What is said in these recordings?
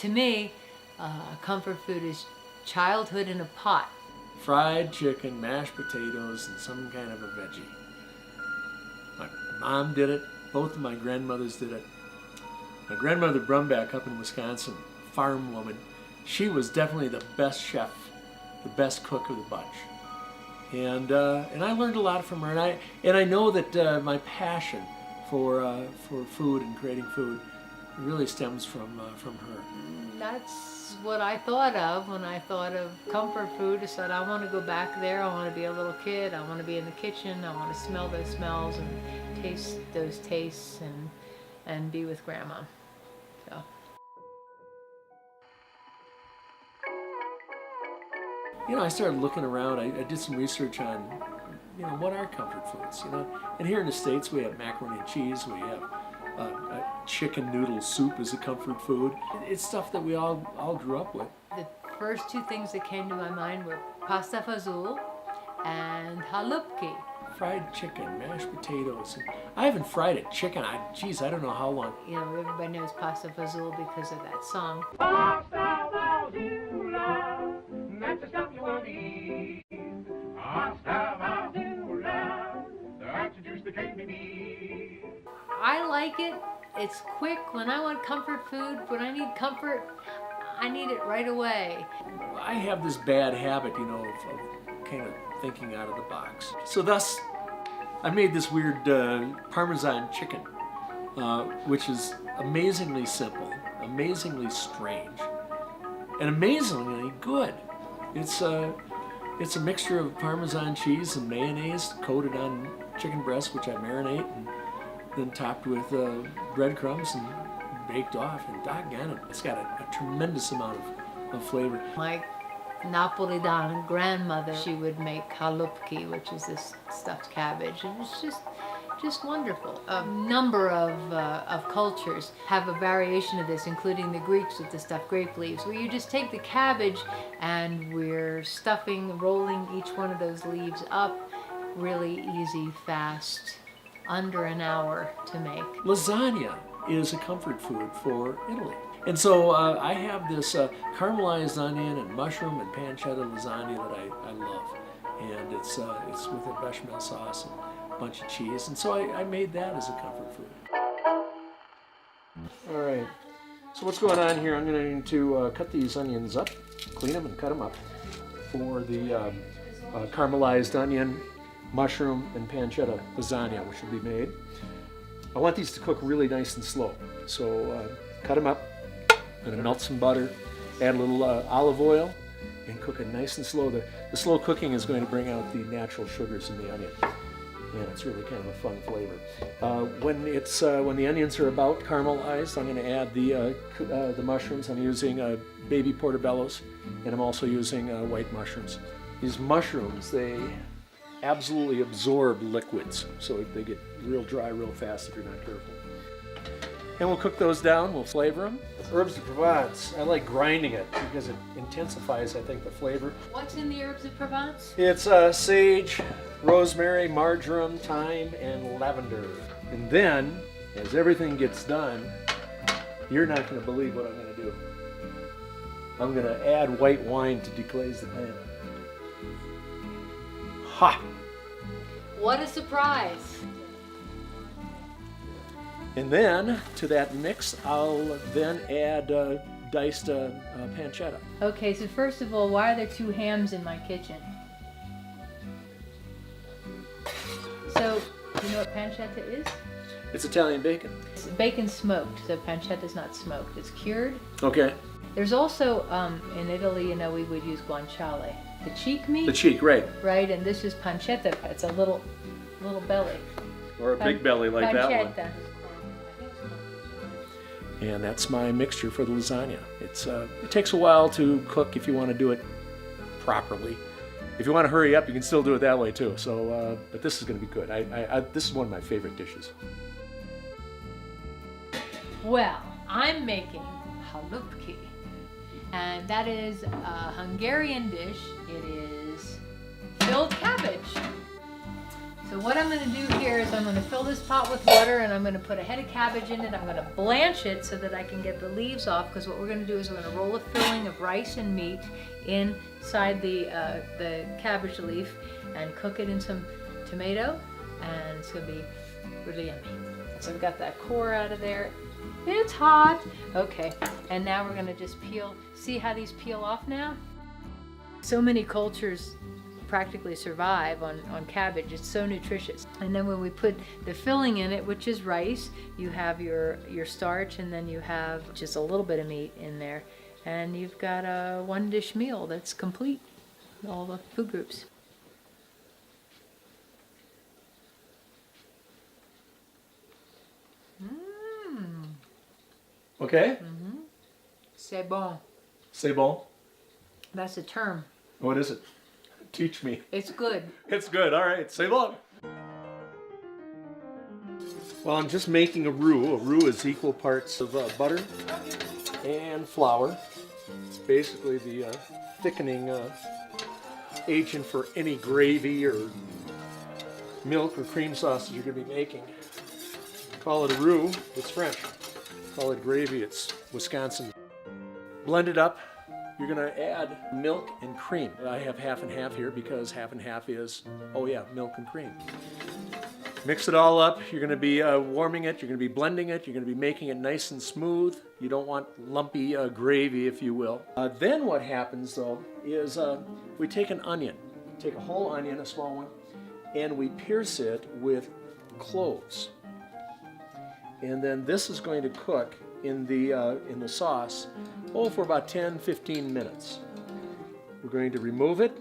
To me, comfort food is childhood in a pot. Fried chicken, mashed potatoes, and some kind of a veggie. My mom did it. Both of my grandmothers did it. My grandmother Brumback up in Wisconsin, farm woman, she was definitely the best chef, the best cook of the bunch. And I learned a lot from her. And I know that my passion for food and creating food really stems from her. That's what I thought of when I thought of comfort food. I said, I want to go back there. I want to be a little kid. I want to be in the kitchen. I want to smell those smells and taste those tastes and be with Grandma. So. You know, I started looking around. I did some research on, what are comfort foods, And here in the States, we have macaroni and cheese. We have chicken noodle soup is a comfort food. It's stuff that we all grew up with. The first two things that came to my mind were pasta fagioli and halupki. Fried chicken, mashed potatoes. I haven't fried a chicken. I don't know how long. Everybody knows pasta fagioli because of that song. Pasta fagioli, that's the stuff you want to eat. Pasta fagioli, that's the juice that can't be beat. I like it. It's quick. When I want comfort food, when I need comfort, I need it right away. I have this bad habit, of kind of thinking out of the box. So thus, I made this weird Parmesan chicken, which is amazingly simple, amazingly strange, and amazingly good. It's a mixture of Parmesan cheese and mayonnaise coated on chicken breast, which I marinate, and then topped with breadcrumbs and baked off, and doggone it, it's got a tremendous amount of flavor. My Napolitan grandmother, she would make halupki, which is this stuffed cabbage. It was just wonderful. A number of cultures have a variation of this, including the Greeks with the stuffed grape leaves, where you just take the cabbage and we're rolling each one of those leaves up, really easy, fast, under an hour to make. Lasagna is a comfort food for Italy. And so I have this caramelized onion and mushroom and pancetta lasagna that I love. And it's with a bechamel sauce and a bunch of cheese. And so I made that as a comfort food. All right. So what's going on here? I'm going to need to cut these onions up, clean them and cut them up for the caramelized onion, mushroom, and pancetta lasagna, which will be made. I want these to cook really nice and slow. So cut them up. I'm gonna melt some butter, add a little olive oil, and cook it nice and slow. The slow cooking is going to bring out the natural sugars in the onion, and it's really kind of a fun flavor. When the onions are about caramelized, I'm going to add the mushrooms. I'm using baby portobellos, and I'm also using white mushrooms. These mushrooms, they absolutely absorb liquids, so they get real dry real fast if you're not careful. And we'll cook those down, we'll flavor them. Herbs de Provence, I like grinding it because it intensifies, I think, the flavor. What's in the herbs de Provence? It's sage, rosemary, marjoram, thyme, and lavender. And then, as everything gets done, you're not going to believe what I'm going to do. I'm going to add white wine to deglaze the pan. Ha! What a surprise! And then, to that mix, I'll then add diced pancetta. Okay, so first of all, why are there two hams in my kitchen? So, do you know what pancetta is? It's Italian bacon. It's bacon smoked, so pancetta is not smoked. It's cured. Okay. There's also, in Italy, we would use guanciale. The cheek meat? The cheek, right. Right, and this is pancetta. It's a little belly. Or a big belly like pancetta. That one. And that's my mixture for the lasagna. It takes a while to cook if you want to do it properly. If you want to hurry up, you can still do it that way too. So, but this is going to be good. This is one of my favorite dishes. Well, I'm making halupki, and that is a Hungarian dish. It is filled cabbage. So what I'm going to do here is I'm going to fill this pot with water and I'm going to put a head of cabbage in it. I'm going to blanch it so that I can get the leaves off, because what we're going to do is we're going to roll a filling of rice and meat inside the cabbage leaf and cook it in some tomato, and it's going to be really yummy. So we've got that core out of there. It's hot. Okay, and now we're going to just peel. See how these peel off now? So many cultures practically survive on cabbage. It's so nutritious. And then when we put the filling in it, which is rice, you have your starch, and then you have just a little bit of meat in there, and you've got a one dish meal that's complete, all the food groups. Okay? C'est bon. C'est bon. That's a term. What is it? Teach me. It's good. It's good. All right. C'est bon. Well, I'm just making a roux. A roux is equal parts of butter and flour. It's basically the thickening agent for any gravy or milk or cream sauce that you're going to be making. Call it a roux, it's French. Call it gravy, it's Wisconsin. Blend it up. You're going to add milk and cream. I have half and half here because half and half is, oh yeah, milk and cream. Mix it all up. You're going to be warming it. You're going to be blending it. You're going to be making it nice and smooth. You don't want lumpy gravy, if you will. Then what happens, though, is we take an onion. Take a whole onion, a small one, and we pierce it with cloves. And then this is going to cook in the sauce, for about 10-15 minutes. We're going to remove it,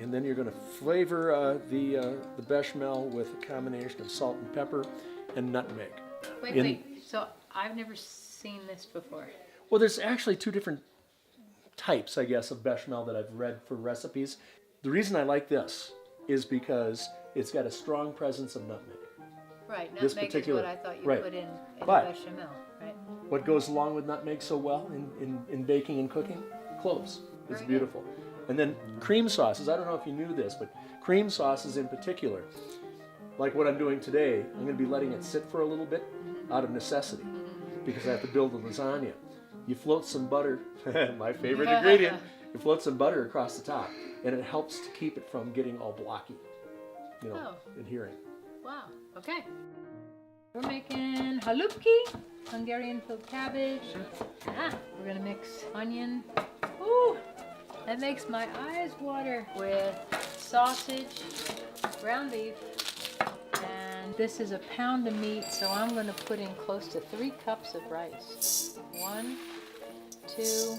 and then you're going to flavor the bechamel with a combination of salt and pepper and nutmeg. Wait. So I've never seen this before. Well, there's actually two different types, I guess, of bechamel that I've read for recipes. The reason I like this is because it's got a strong presence of nutmeg. Right, This nutmeg particular- is what I thought you right. put in But- bechamel, right? What goes along with nutmeg so well in baking and cooking? Cloves. It's Very beautiful. And then cream sauces. I don't know if you knew this, but cream sauces in particular, like what I'm doing today, I'm going to be letting it sit for a little bit out of necessity because I have to build a lasagna. You float some butter, my favorite ingredient, you float some butter across the top, and it helps to keep it from getting all blocky, adhering. Wow, okay. We're making halupki, Hungarian filled cabbage. We're gonna mix onion. Ooh, that makes my eyes water. With sausage, ground beef, and this is a pound of meat, so I'm gonna put in close to 3 cups of rice. 1, 2,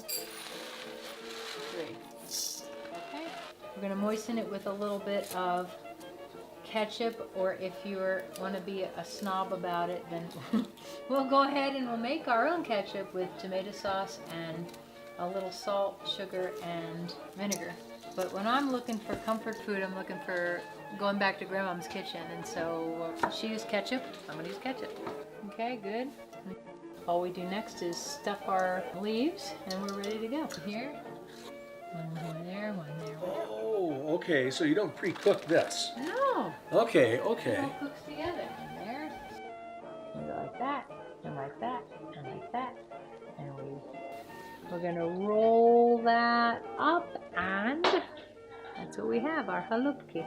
3. Okay, we're gonna moisten it with a little bit of ketchup, or if you want to be a snob about it, then we'll go ahead and we'll make our own ketchup with tomato sauce and a little salt, sugar, and vinegar. But when I'm looking for comfort food, I'm looking for going back to Grandma's kitchen, and so she used ketchup, I'm going to use ketchup. Okay, good. All we do next is stuff our leaves, and we're ready to go. Here, one there, one there. Oh, okay. So you don't pre-cook this. No! Okay. It all cooks together. And there. And go like that, and like that, and like that. And we're gonna roll that up, and that's what we have, our halupki.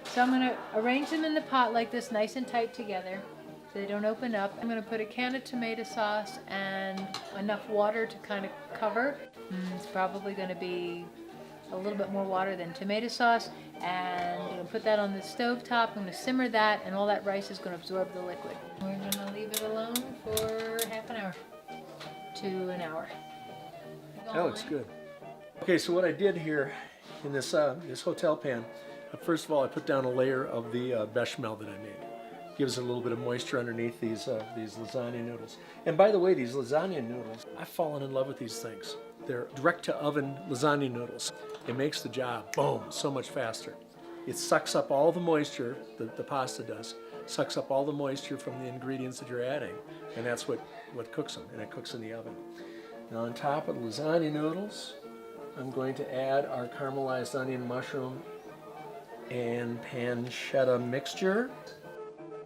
So I'm gonna arrange them in the pot like this, nice and tight together, so they don't open up. I'm gonna put a can of tomato sauce and enough water to kind of cover. It's probably gonna be a little bit more water than tomato sauce, and I'm gonna put that on the stove top. I'm gonna simmer that, and all that rice is gonna absorb the liquid. We're gonna leave it alone for half an hour to an hour. That looks good. Okay, so what I did here in this hotel pan, first of all, I put down a layer of the bechamel that I made. Gives it a little bit of moisture underneath these lasagna noodles. And by the way, these lasagna noodles, I've fallen in love with these things. They're direct-to-oven lasagna noodles. It makes the job, boom, so much faster. It sucks up all the moisture, the pasta does, sucks up all the moisture from the ingredients that you're adding, and that's what cooks them, and it cooks in the oven. Now on top of the lasagna noodles, I'm going to add our caramelized onion, mushroom, and pancetta mixture.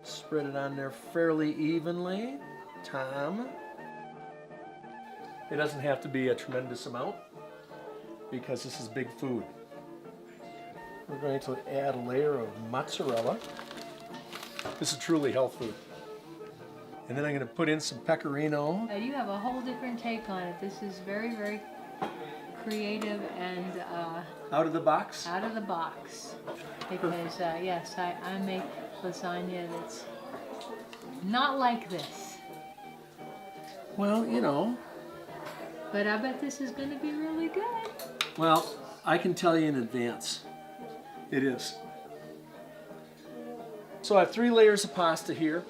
Spread it on there fairly evenly. Tom. It doesn't have to be a tremendous amount because this is big food. We're going to add a layer of mozzarella. This is truly health food. And then I'm going to put in some pecorino. You have a whole different take on it. This is very, very creative and Out of the box? out of the box. Because, yes, I make lasagna that's not like this. Well, you know. But I bet this is going to be really good. Well, I can tell you in advance. It is. So I have 3 layers of pasta here.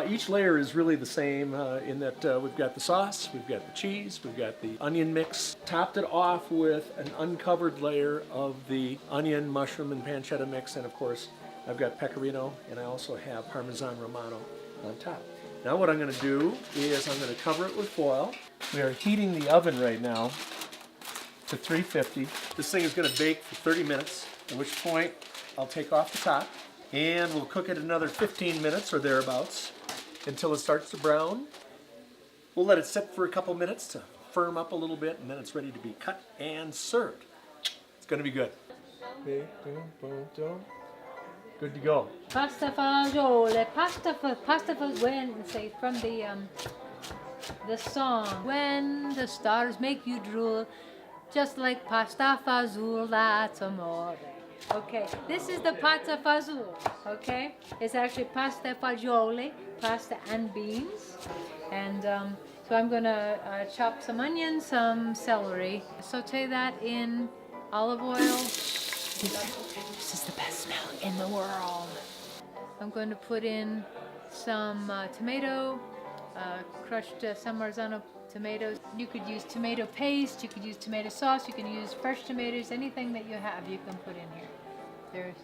Each layer is really the same in that we've got the sauce, we've got the cheese, we've got the onion mix. Topped it off with an uncovered layer of the onion, mushroom, and pancetta mix. And of course, I've got pecorino, and I also have Parmesan Romano on top. Now what I'm going to do is I'm going to cover it with foil. We are heating the oven right now to 350. This thing is going to bake for 30 minutes, at which point I'll take off the top. And we'll cook it another 15 minutes or thereabouts until it starts to brown. We'll let it sit for a couple minutes to firm up a little bit, and then it's ready to be cut and served. It's going to be good. Good to go. Pasta fagioli, pasta when say from the song when the stars make you drool, just like pasta fagioli, that's amore. Okay, this is the pasta fagioli, okay? It's actually pasta fagioli, pasta and beans. And so I'm gonna chop some onions, some celery, saute that in olive oil. This is the best smell in the world. I'm going to put in some tomato, crushed San Marzano tomatoes. You could use tomato paste, you could use tomato sauce, you can use fresh tomatoes, anything that you have you can put in here. There's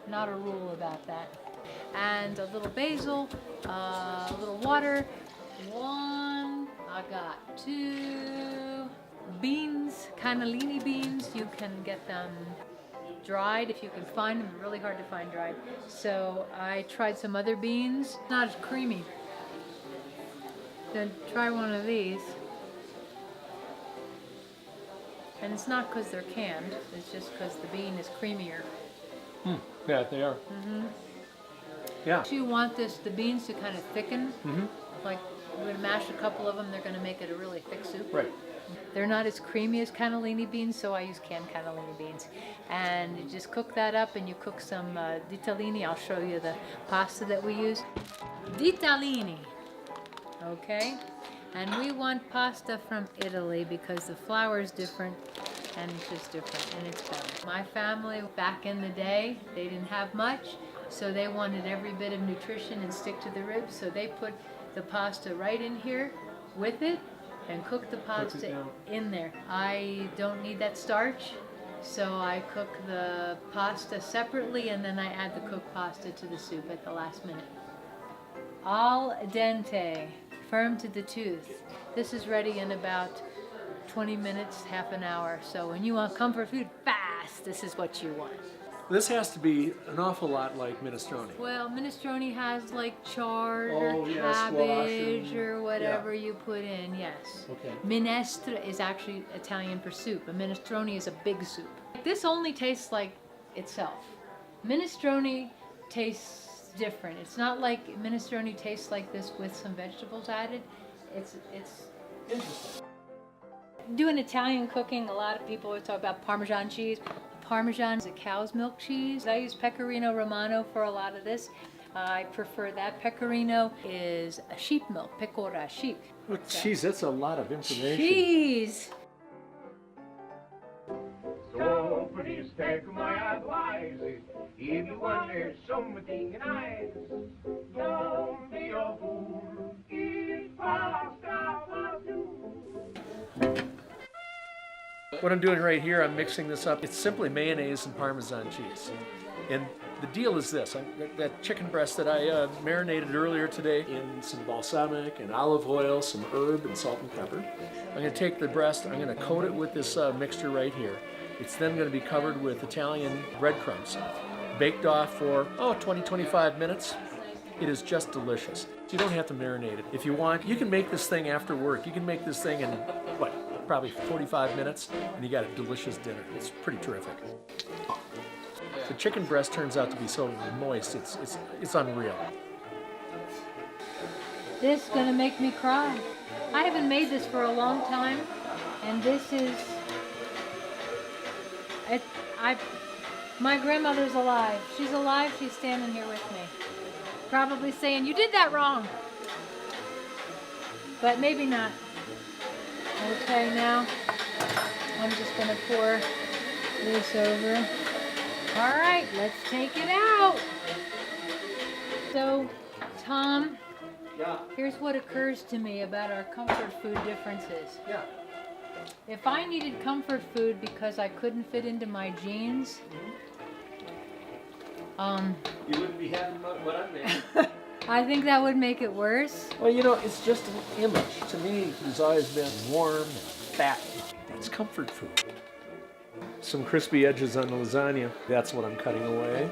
not a rule about that. And a little basil, a little water, 1, I got 2 beans, cannellini beans. You can get them dried if you can find them. They're really hard to find dried. So I tried some other beans, not as creamy. Then try one of these. And it's not because they're canned, it's just because the bean is creamier. Yeah, they are. Yeah. You want the beans to kind of thicken. Like you're going to mash a couple of them, they're going to make it a really thick soup. Right. They're not as creamy as cannellini beans, so I use canned cannellini beans. And you just cook that up, and you cook some ditalini. I'll show you the pasta that we use. Ditalini. Okay? And we want pasta from Italy because the flour is different and it's just different and it's better. My family back in the day, they didn't have much, so they wanted every bit of nutrition and stick to the ribs, so they put the pasta right in here with it and cook the pasta in there. I don't need that starch, so I cook the pasta separately and then I add the cooked pasta to the soup at the last minute. Al dente, firm to the tooth. This is ready in about 20 minutes, half an hour. So when you want comfort food fast, this is what you want. This has to be an awful lot like minestrone. Well, minestrone has like chard or yeah, cabbage squash or whatever you put in, yes. Okay. Minestra is actually Italian for soup. A minestrone is a big soup. This only tastes like itself. Minestrone tastes different. It's not like minestrone tastes like this with some vegetables added. It's Interesting. doing Italian cooking. A lot of people always talk about Parmesan cheese. Parmesan is a cow's milk cheese. I use Pecorino Romano for a lot of this. I prefer that. Pecorino is a sheep milk, pecora, sheep. Oh, geez, that's a lot of information. Cheese! So please take my advice. If you want something nice, don't be a fool. Eat pasta fagioli. What I'm doing right here, I'm mixing this up. It's simply mayonnaise and Parmesan cheese. And the deal is this, that chicken breast that I marinated earlier today in some balsamic and olive oil, some herb and salt and pepper. I'm going to take the breast, I'm going to coat it with this mixture right here. It's then going to be covered with Italian breadcrumbs. baked off for, 20, 25 minutes. It is just delicious. You don't have to marinate it. If you want, you can make this thing after work. You can make this thing in, probably 45 minutes, and you got a delicious dinner. It's pretty terrific. The chicken breast turns out to be so moist, it's unreal. This is gonna make me cry. I haven't made this for a long time, and this is, my grandmother's alive. She's alive, she's standing here with me. Probably saying, you did that wrong. But maybe not. Okay, now I'm just gonna pour this over. All right, let's take it out. So, Tom, Yeah. here's what occurs to me about our comfort food differences. Yeah. If I needed comfort food because I couldn't fit into my jeans, You wouldn't be having what I'm making. I think that would make it worse. Well, it's just an image. To me, he's always been warm and fat. That's comfort food. Some crispy edges on the lasagna. That's what I'm cutting away.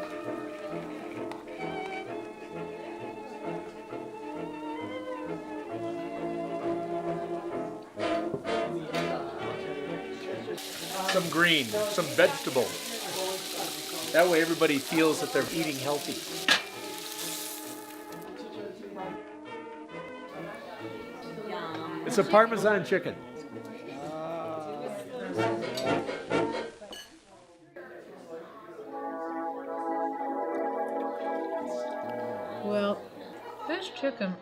Some green, some vegetable. That way everybody feels that they're eating healthy. It's a Parmesan chicken. Well, this chicken,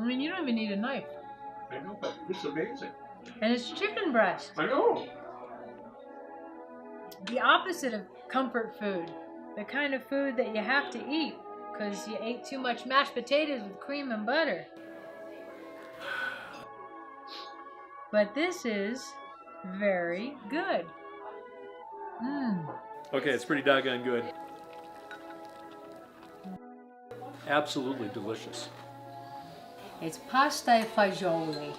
you don't even need a knife. I know, but it's amazing. And it's chicken breast. I know. The opposite of comfort food. The kind of food that you have to eat because you ate too much mashed potatoes with cream and butter. But this is very good. Okay, it's pretty doggone good. Absolutely delicious. It's pasta e fagioli.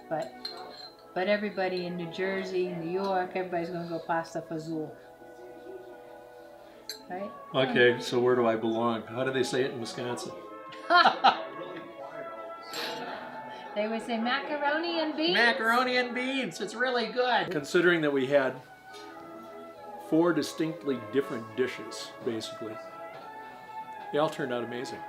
But everybody in New Jersey, New York, everybody's gonna go pasta fazool. Right? Okay, so where do I belong? How do they say it in Wisconsin? They would say macaroni and beef. Macaroni and beans. It's really good. Considering that we had 4 distinctly different dishes, basically, they all turned out amazing.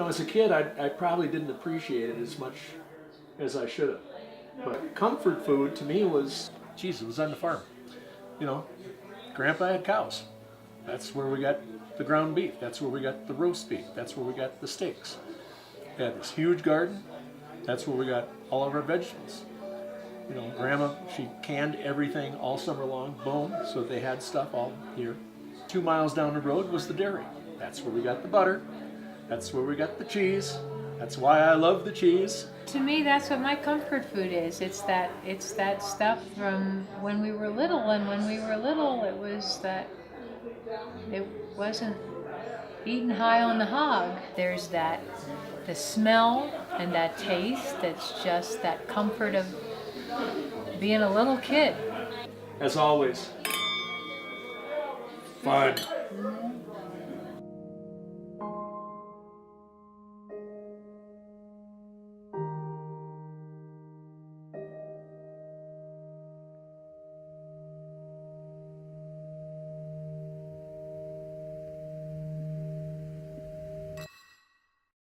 As a kid, I probably didn't appreciate it as much as I should have. But comfort food to me was, it was on the farm. Grandpa had cows. That's where we got the ground beef. That's where we got the roast beef. That's where we got the steaks. We had this huge garden. That's where we got all of our vegetables. Grandma, she canned everything all summer long, boom, so they had stuff all here. 2 miles down the road was the dairy. That's where we got the butter. That's where we got the cheese. That's why I love the cheese. To me, that's what my comfort food is. It's that stuff from when we were little, and when we were little, it wasn't eaten high on the hog. There's the smell and that taste. That's just that comfort of being a little kid. As always, fun.